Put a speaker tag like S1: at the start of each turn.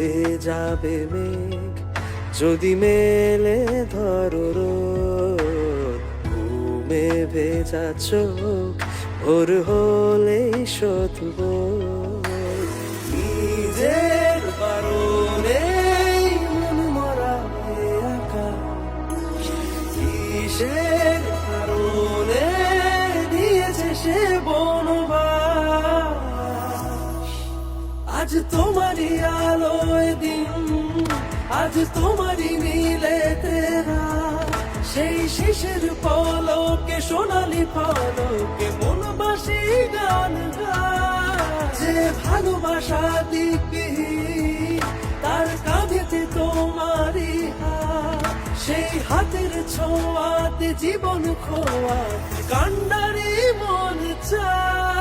S1: উড়ে যাবে মেঘ যদি মেলে ধরো রোদ। ঘুমে ভেজা চোখ ভোর হলেই শোধব। নিজের বারণে মন মরা হয়ে আঁকা, কিসের কারণে দিয়েছে সে বনবাস। আজ তোমারই আলোয় দিন, আজ তোমারই নীলে তেরা, সেই শিশির পলকে সোনালি পলকে মন বাসি গান গায়। যে ভালোবাসা দিকবিহীন তার কাঁধেতে তোমারই হাত, সেই হাতের ছোঁয়াতে জীবন খোয়া কান্ডারি মন চায়।